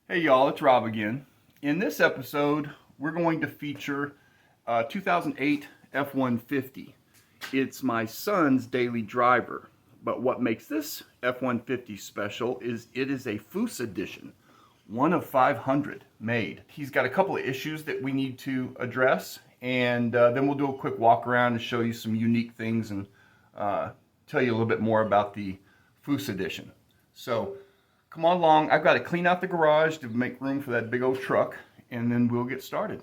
Hey y'all, it's Rob again. In this episode, we're going to feature a 2008 F-150. It's my son's daily driver, but what makes this F-150 special is it is a Foose Edition, one of 500 made. He's got a couple of issues that we need to address, and then we'll do a quick walk around and show you some unique things and tell you a little bit more about the Foose Edition. So come on along. I've got to clean out the garage to make room for that big old truck, and then we'll get started.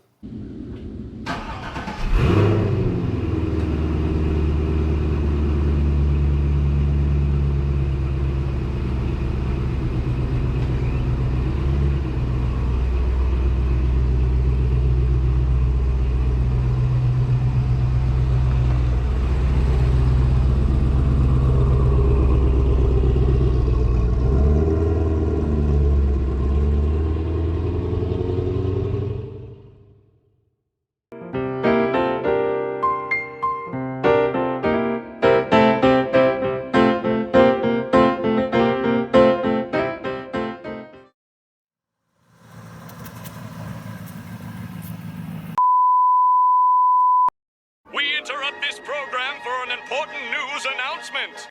We interrupt this program for an important news announcement.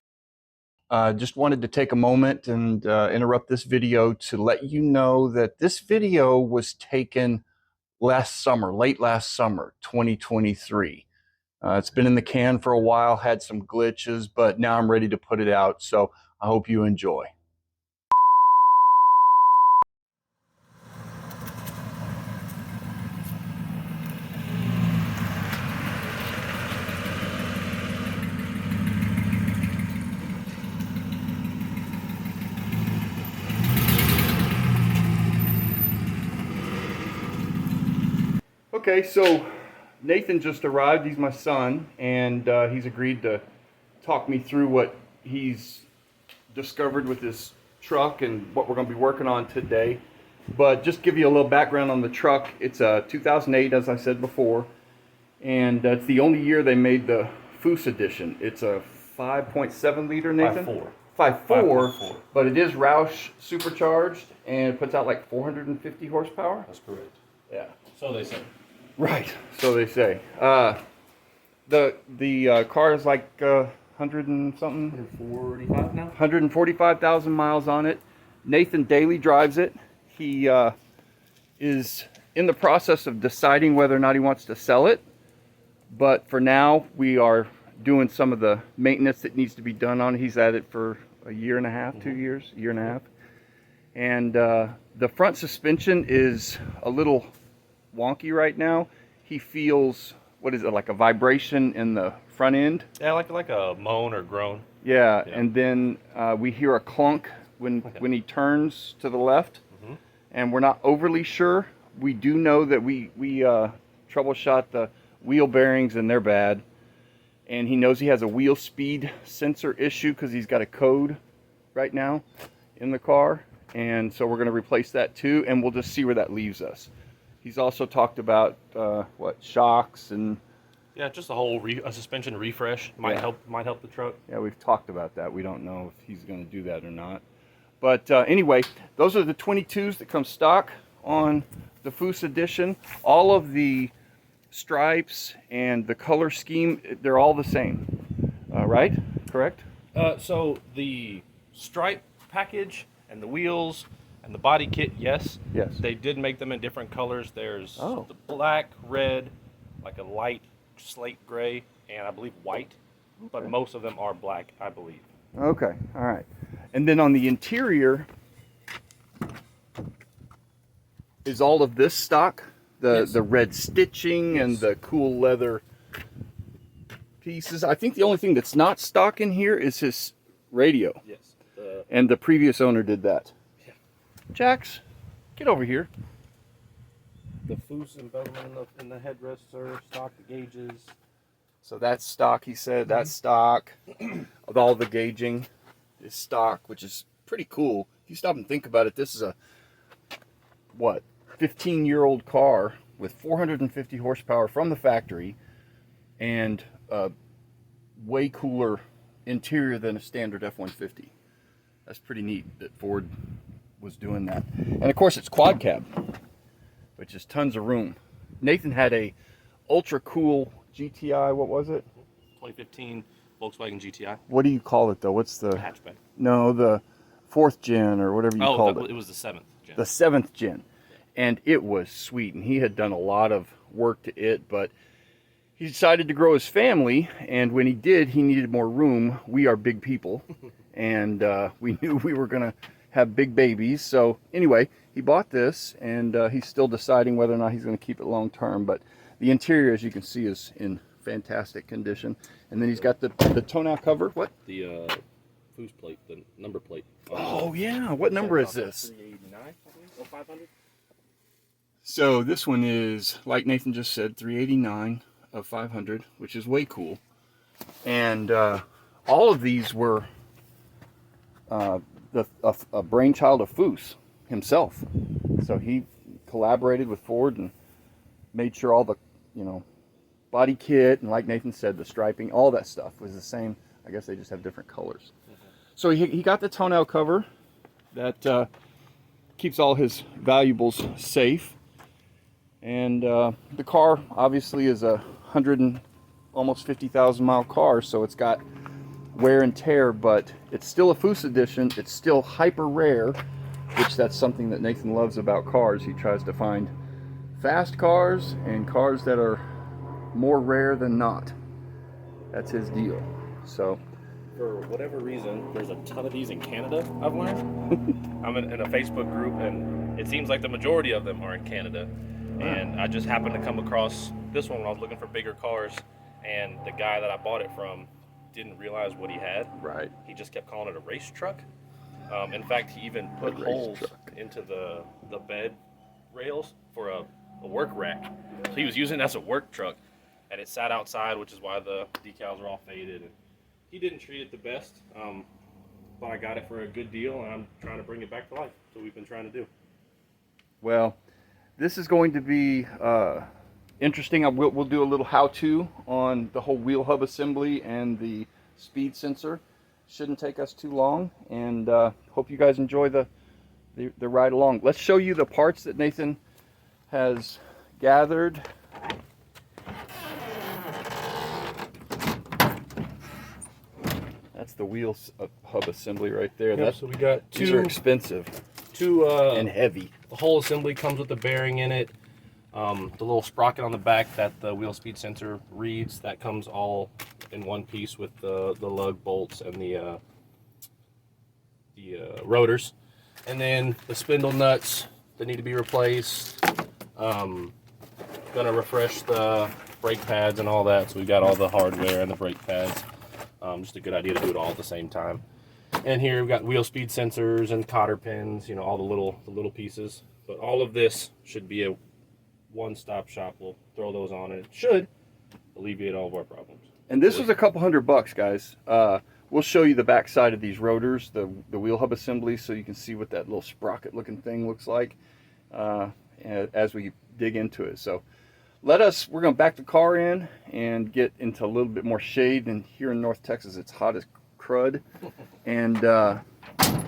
Just wanted to take a moment and interrupt this video to let you know that this video was taken last summer, late last summer, 2023. It's been in the can for a while, had some glitches, but now I'm ready to put it out, so I hope you enjoy. Okay, so Nathan just arrived. He's my son, and he's agreed to talk me through what he's discovered with this truck and what we're going to be working on today. But just give you a little background on the truck. It's a 2008, as I said before, and it's the only year they made the Foose Edition. It's a 5.7 liter, Nathan? 5.4, but it is Roush supercharged, and it puts out like 450 horsepower. That's correct. Yeah. So they say. Right, so they say. The car is like 100 and something. 145 now? 145,000 miles on it. Nathan daily drives it. He is in the process of deciding whether or not he wants to sell it. But for now, we are doing some of the maintenance that needs to be done on it. He's at it for a year and a half, 2 years, a year and a half. And the front suspension is a little wonky right now. He feels, what is it, like a vibration in the front end? Yeah, like a moan or groan. Yeah. And then we hear a clunk when he turns to the left, and we're not overly sure. We do know that we troubleshot the wheel bearings and they're bad, and he knows he has a wheel speed sensor issue because he's got a code right now in the car, and so we're going to replace that too, and we'll just see where that leaves us. He's also talked about shocks and just a whole a suspension refresh might help the truck. Yeah, we've talked about that. We don't know if he's going to do that or not. But anyway, those are the 22s that come stock on the Foose Edition. All of the stripes and the color scheme, they're all the same, right? Correct? So the stripe package and the wheels and the body kit, yes. They did make them in different colors. There's the black, red, like a light slate gray, and I believe white. Okay. But most of them are black, I believe. Okay, all right. And then on the interior is all of this stock, the red stitching and the cool leather pieces. I think the only thing that's not stock in here is his radio. Yes. And the previous owner did that. Yeah. Jax, get over here. The Foose embellishment in the headrests are stock, the gauges. So that's stock, he said. That's stock. With all the gauging is stock, which is pretty cool. If you stop and think about it, this is a, 15-year-old car with 450 horsepower from the factory and a way cooler interior than a standard F-150. That's pretty neat that Ford was doing that. And of course it's quad cab, which is tons of room. Nathan had a ultra cool GTI, what was it? 2015 Volkswagen GTI. What do you call it though? What's the Hatchback? No, the 4th gen or whatever you called it. It was the 7th gen. The 7th gen. And it was sweet, and he had done a lot of work to it, but he decided to grow his family, and when he did, he needed more room. We are big people, and we knew we were going to have big babies. So anyway, he bought this, and he's still deciding whether or not he's going to keep it long term. But the interior, as you can see, is in fantastic condition. And then he's got the tonneau cover. What? The Foose plate, the number plate. Oh yeah, what number is this? 389, I believe, or 500. So this one is, like Nathan just said, 389 of 500, which is way cool. And all of these were a brainchild of Foose himself. So he collaborated with Ford and made sure all the, body kit, and like Nathan said, the striping, all that stuff was the same. I guess they just have different colors. So he got the tonneau cover that keeps all his valuables safe. And the car obviously is a almost 50,000 mile car, so it's got wear and tear, but it's still a Foose Edition. It's still hyper rare, which that's something that Nathan loves about cars. He tries to find fast cars and cars that are more rare than not. That's his deal. So for whatever reason, there's a ton of these in Canada, I've learned. I'm in a Facebook group, and it seems like the majority of them are in Canada. And I just happened to come across this one when I was looking for bigger cars, and the guy that I bought it from didn't realize what he had. Right. He just kept calling it a race truck. In fact, he even put holes into the bed rails for a work rack. So he was using it as a work truck, and it sat outside, which is why the decals are all faded. And he didn't treat it the best, but I got it for a good deal, and I'm trying to bring it back to life. That's what we've been trying to do. Well, this is going to be interesting. We'll do a little how-to on the whole wheel hub assembly and the speed sensor. Shouldn't take us too long, and hope you guys enjoy the ride along. Let's show you the parts that Nathan has gathered. That's the wheel hub assembly right there. Yep, so we got these are expensive. And heavy. The whole assembly comes with a bearing in it. The little sprocket on the back that the wheel speed sensor reads, that comes all in one piece with the lug bolts and the rotors. And then the spindle nuts that need to be replaced. Gonna refresh the brake pads and all that, so we got all the hardware and the brake pads. Just a good idea to do it all at the same time. And here we've got wheel speed sensors and cotter pins, all the little pieces. But all of this should be a one-stop shop. We'll throw those on, and it should alleviate all of our problems. And this was a couple $100, guys. We'll show you the back side of these rotors, the wheel hub assembly, so you can see what that little sprocket-looking thing looks like as we dig into it. So we're going to back the car in and get into a little bit more shade. And here in North Texas, it's hot as crud. And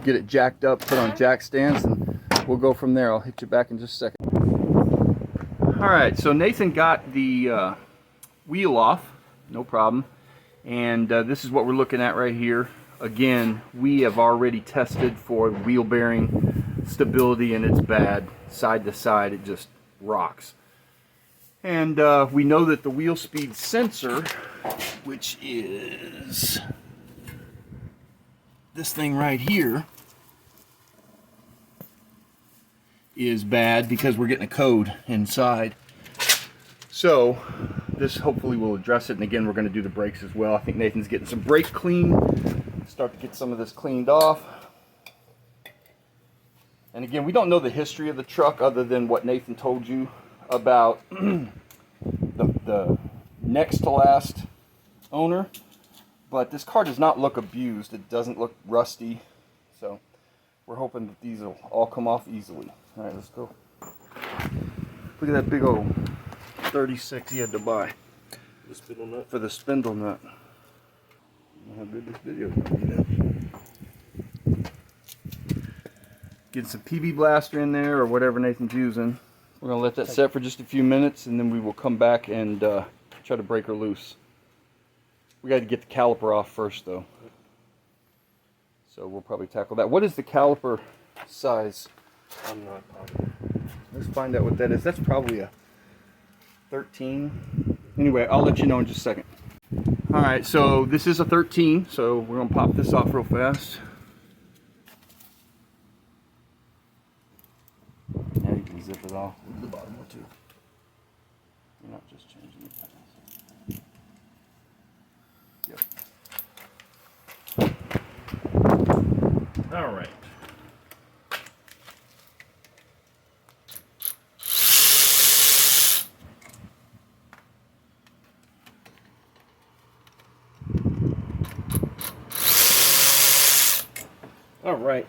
get it jacked up, put on jack stands, and we'll go from there. I'll hit you back in just a second. All right, so Nathan got the wheel off, no problem. And this is what we're looking at right here. Again, we have already tested for wheel bearing stability, and it's bad. Side to side, it just rocks. And we know that the wheel speed sensor, which is this thing right here, is bad because we're getting a code inside. So this hopefully will address it. And again, we're going to do the brakes as well. I think Nathan's getting some brake clean. Start to get some of this cleaned off. And again, we don't know the history of the truck other than what Nathan told you about the next to last owner. But this car does not look abused. It doesn't look rusty. So we're hoping that these will all come off easily. All right, let's go. Look at that big old 36 he had to buy. The spindle nut? For the spindle nut. I don't know how good this video is going to be now. Get some PB blaster in there or whatever Nathan's using. We're gonna let that set for just a few minutes, and then we will come back and try to break her loose. We got to get the caliper off first, though. So we'll probably tackle that. What is the caliper size? I'm not positive. Let's find out what that is. That's probably a 13. Anyway, I'll let you know in just a second. All right, so this is a 13, so we're gonna pop this off real fast. Now you can zip it off. The bottom one too. You're not just changing it. Yep. All right. All right.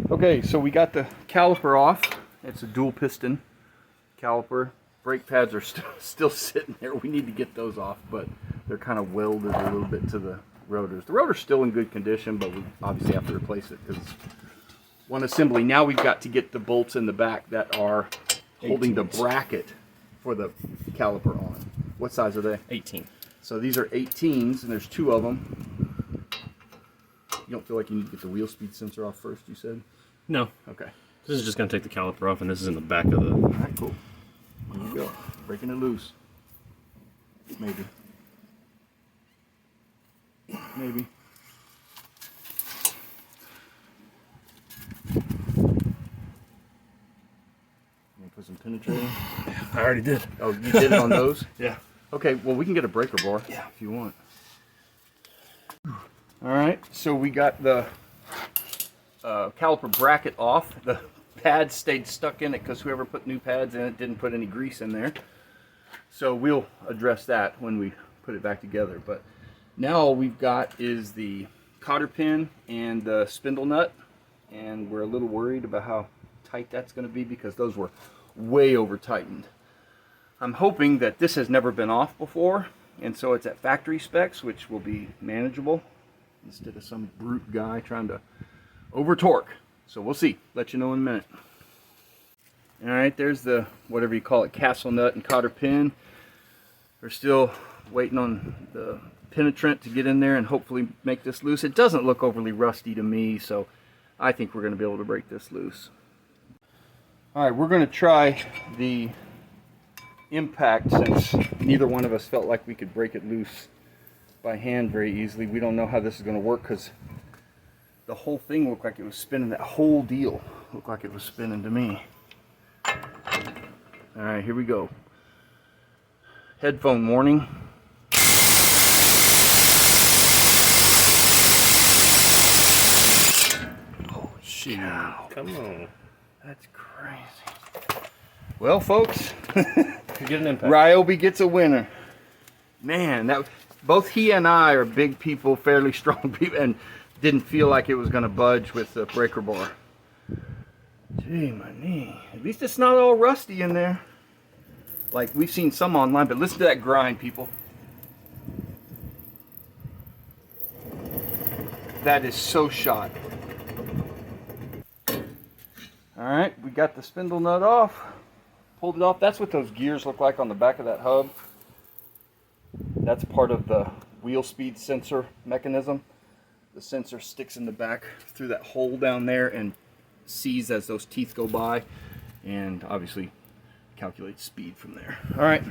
Okay, so we got the caliper off. It's a dual piston caliper. Brake pads are still sitting there. We need to get those off, but they're kind of welded a little bit to the rotors. The rotor's still in good condition, but we obviously have to replace it because one assembly. Now we've got to get the bolts in the back that are holding the bracket for the caliper on. What size are they? 18. So these are 18s, and there's 2 of them. You don't feel like you need to get the wheel speed sensor off first, you said? No. Okay. This is just going to take the caliper off, and this is in the back of the... All right, cool. Here we go. Breaking it loose. Maybe. Maybe. Put some penetrating. I already did. Oh, you did it on those? Yeah. Okay, well, we can get a breaker bar if you want. All right, so we got the caliper bracket off. The pads stayed stuck in it because whoever put new pads in it didn't put any grease in there. So we'll address that when we put it back together. But now all we've got is the cotter pin and the spindle nut, and we're a little worried about how tight that's going to be because those were way over tightened. I'm hoping that this has never been off before, and so it's at factory specs, which will be manageable instead of some brute guy trying to over torque. So we'll see. Let you know in a minute. All right, there's the whatever you call it, castle nut and cotter pin. We're still waiting on the penetrant to get in there and hopefully make this loose. It doesn't look overly rusty to me, so I think we're going to be able to break this loose. All right, we're going to try the impact since neither one of us felt like we could break it loose by hand very easily. We don't know how this is going to work because the whole thing looked like it was spinning. That whole deal looked like it was spinning to me. All right, here we go. Headphone warning. Oh, shit. Come on. That's crazy. Well, folks, You get an impact. Ryobi gets a winner. Man, that both he and I are big people, fairly strong people, and didn't feel like it was going to budge with the breaker bar. Gee, my knee. At least it's not all rusty in there. Like we've seen some online, but listen to that grind, people. That is so shot. All right, we got the spindle nut off. Pulled it off. That's what those gears look like on the back of that hub. That's part of the wheel speed sensor mechanism. The sensor sticks in the back through that hole down there and sees as those teeth go by, and obviously calculates speed from there. All right.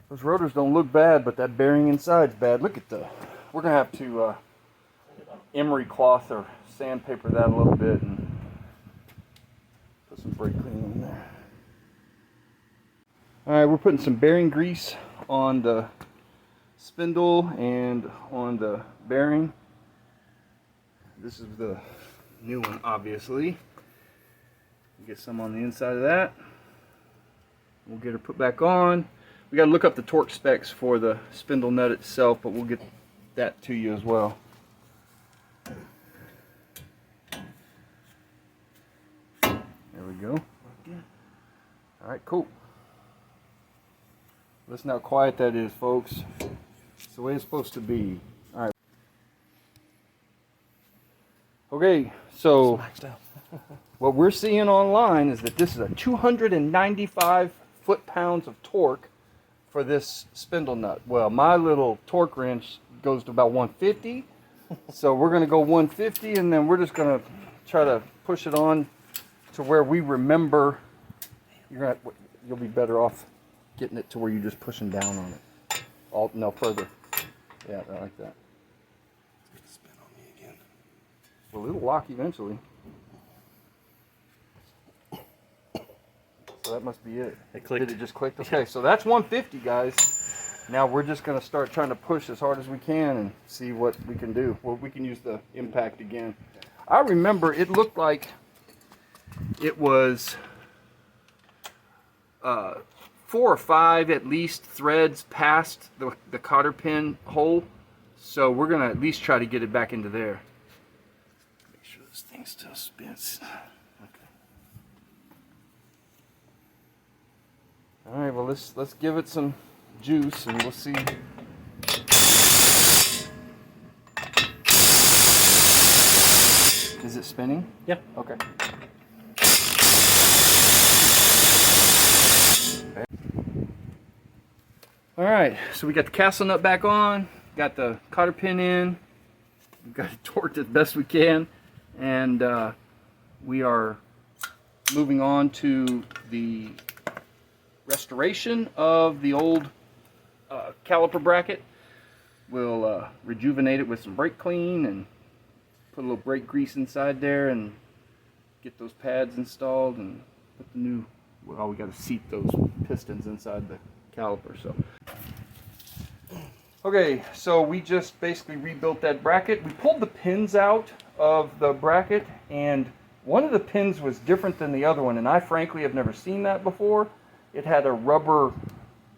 Those rotors don't look bad, but that bearing inside's bad. Look at the... We're going to have to emery cloth or sandpaper that a little bit and put some brake cleaner in there. All right, we're putting some bearing grease on the spindle and on the bearing. This is the new one, obviously. Get some on the inside of that. We'll get her put back on. We got to look up the torque specs for the spindle nut itself, but we'll get that to you as well. There we go. All right, cool. Listen how quiet that is, folks. It's the way it's supposed to be. All right. Okay, so what we're seeing online is that this is a 295 foot-pounds of torque for this spindle nut. Well, my little torque wrench goes to about 150, so we're going to go 150, and then we're just going to try to push it on to where we remember. You'll be better off getting it to where you're just pushing down on it. No, further. Yeah, I like that. Spin on me again. Well, it'll lock eventually. So that must be it. It clicked. Did it just click? Okay, so that's 150, guys. Now we're just going to start trying to push as hard as we can and see what we can do. Well, we can use the impact again. I remember it looked like it was 4 or 5 at least threads past the cotter pin hole. So we're going to at least try to get it back into there. Make sure this thing still spins. All right, well let's give it some juice and we'll see. Is it spinning? Yeah. Okay. All right, so we got the castle nut back on, got the cotter pin in, we've got it torqued as best we can, and we are moving on to the restoration of the old caliper bracket. We'll rejuvenate it with some brake clean and put a little brake grease inside there and get those pads installed and put the new, well, we got to seat those pistons inside the caliper. So okay, so we just basically rebuilt that bracket. We pulled the pins out of the bracket, and one of the pins was different than the other one, and I frankly have never seen that before. It had a rubber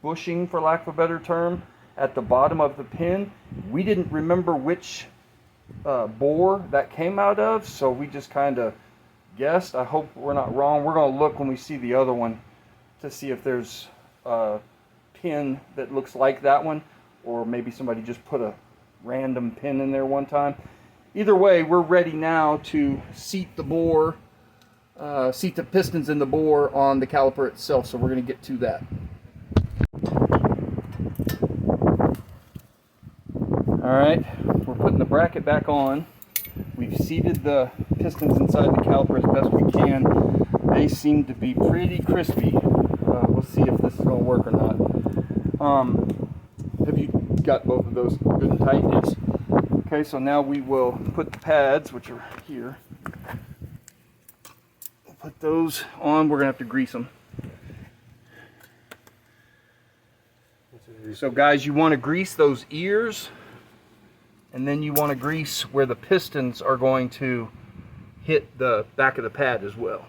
bushing, for lack of a better term, at the bottom of the pin. We didn't remember which bore that came out of, so we just kind of guessed. I hope we're not wrong. We're going to look when we see the other one to see if there's a pin that looks like that one, or maybe somebody just put a random pin in there one time. Either way, we're ready now to seat the bore, seat the pistons in the bore on the caliper itself, so we're going to get to that. Alright, we're putting the bracket back on. We've seated the pistons inside the caliper as best we can. They seem to be pretty crispy. We'll see if this is going to work or not. Have you got both of those good and tight? Yes. Okay, so now we will put the pads, which are here. We'll put those on. We're going to have to grease them. So guys, you want to grease those ears, and then you want to grease where the pistons are going to hit the back of the pad as well.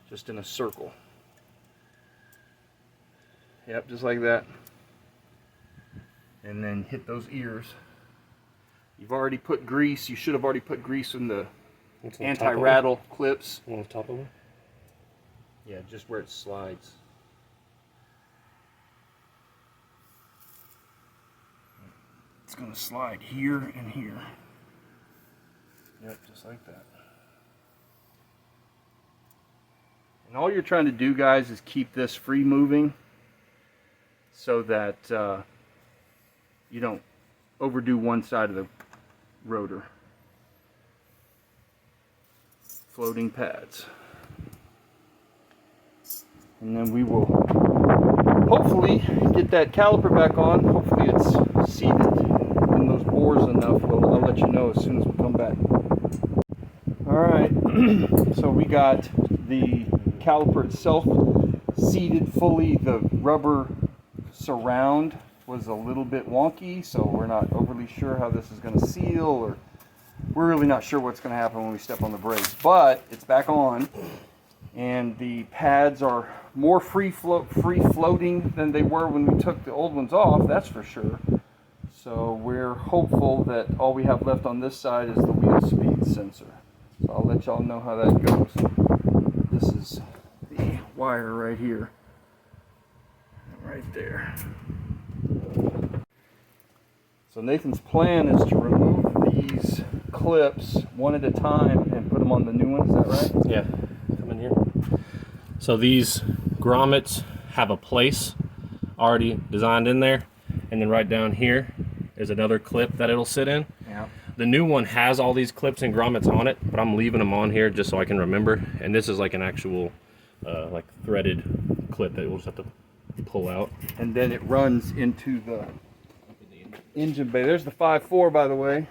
Just in a circle. Yep, just like that. And then hit those ears. You've already put grease. You should have already put grease in the anti-rattle clips. On the top of it? Yeah, just where it slides. It's going to slide here and here. Yep, just like that. And all you're trying to do, guys, is keep this free moving so that you don't overdo one side of the rotor. Floating pads. And then we will hopefully get that caliper back on. Hopefully it's seated in those bores enough. I'll let you know as soon as we come back. Alright, so we got the caliper itself seated fully. The rubber surround was a little bit wonky, so we're not overly sure how this is going to seal, or we're really not sure what's going to happen when we step on the brakes, but it's back on. and the pads are more free floating than they were when we took the old ones off, that's for sure. So we're hopeful that all we have left on this side is the wheel speed sensor. So I'll let y'all know how that goes. This is the wire right here, right there. So Nathan's plan is to remove these clips one at a time and put them on the new one, is that right? Yeah, come in here. So these grommets have a place already designed in there, and then right down here is another clip that it'll sit in. Yeah. The new one has all these clips and grommets on it, but I'm leaving them on here just so I can remember. And this is like an actual like threaded clip that we'll just have to pull out. And then it runs into the engine bay. There's the 5.4, by the way.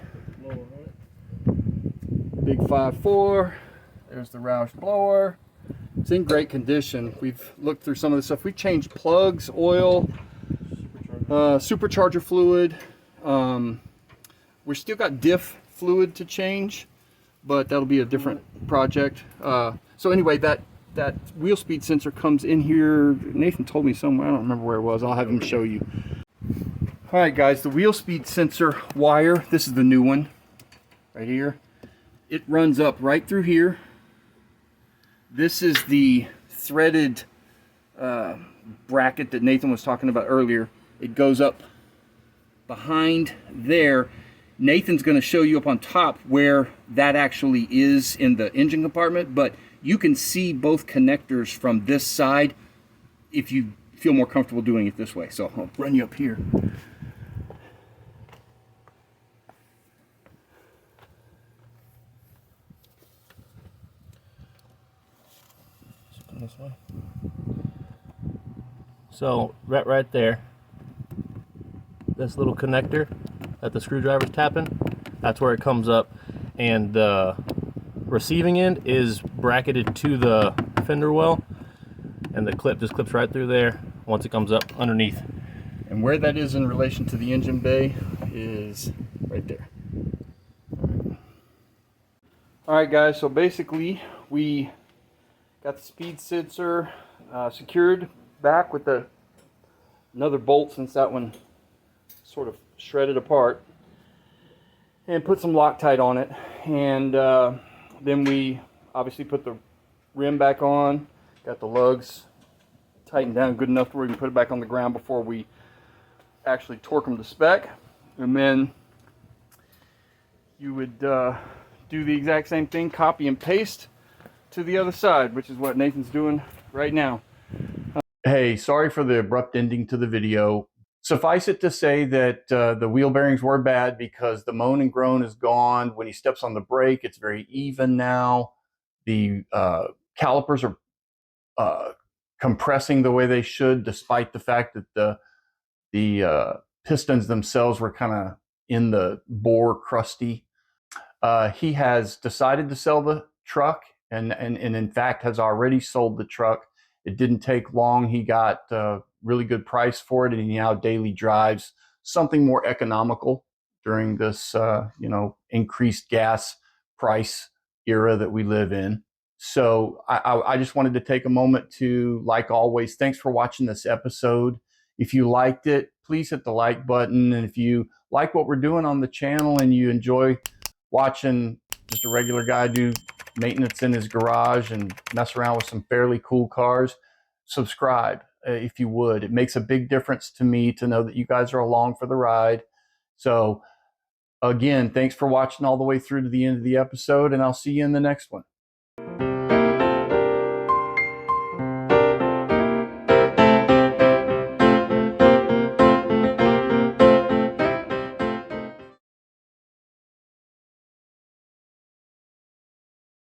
Big 5.4. There's the Roush blower. It's in great condition. We've looked through some of the stuff. We changed plugs, oil, supercharger fluid. We still got diff fluid to change, but that'll be a different project. So anyway, that wheel speed sensor comes in here. Nathan told me somewhere. I don't remember where it was. I'll have him show you. All right, guys, the wheel speed sensor wire, this is the new one right here. It runs up right through here. This is the threaded bracket that Nathan was talking about earlier. It goes up behind there. Nathan's going to show you up on top where that actually is in the engine compartment, but you can see both connectors from this side if you feel more comfortable doing it this way. So I'll run you up here. This way. So right there, this little connector that the screwdriver's tapping, that's where it comes up, and the receiving end is bracketed to the fender well, and the clip just clips right through there once it comes up underneath. And where that is in relation to the engine bay is right there. All right, guys, so basically we got the speed sensor secured back with another bolt, since that one sort of shredded apart, and put some Loctite on it. And then we obviously put the rim back on, got the lugs tightened down good enough to where we can put it back on the ground before we actually torque them to spec. And then you would do the exact same thing, copy and paste to the other side, which is what Nathan's doing right now. Hey, sorry for the abrupt ending to the video. Suffice it to say that the wheel bearings were bad because the moan and groan is gone. When he steps on the brake, it's very even now. The calipers are compressing the way they should, despite the fact that the pistons themselves were kind of in the bore crusty. He has decided to sell the truck, and in fact has already sold the truck. It didn't take long. He got a really good price for it, and he now daily drives something more economical during this increased gas price era that we live in. So I just wanted to take a moment to, like always, thanks for watching this episode. If you liked it, please hit the like button. And if you like what we're doing on the channel and you enjoy watching just a regular guy do maintenance in his garage and mess around with some fairly cool cars, subscribe if you would. It makes a big difference to me to know that you guys are along for the ride. So again, thanks for watching all the way through to the end of the episode, and I'll see you in the next one.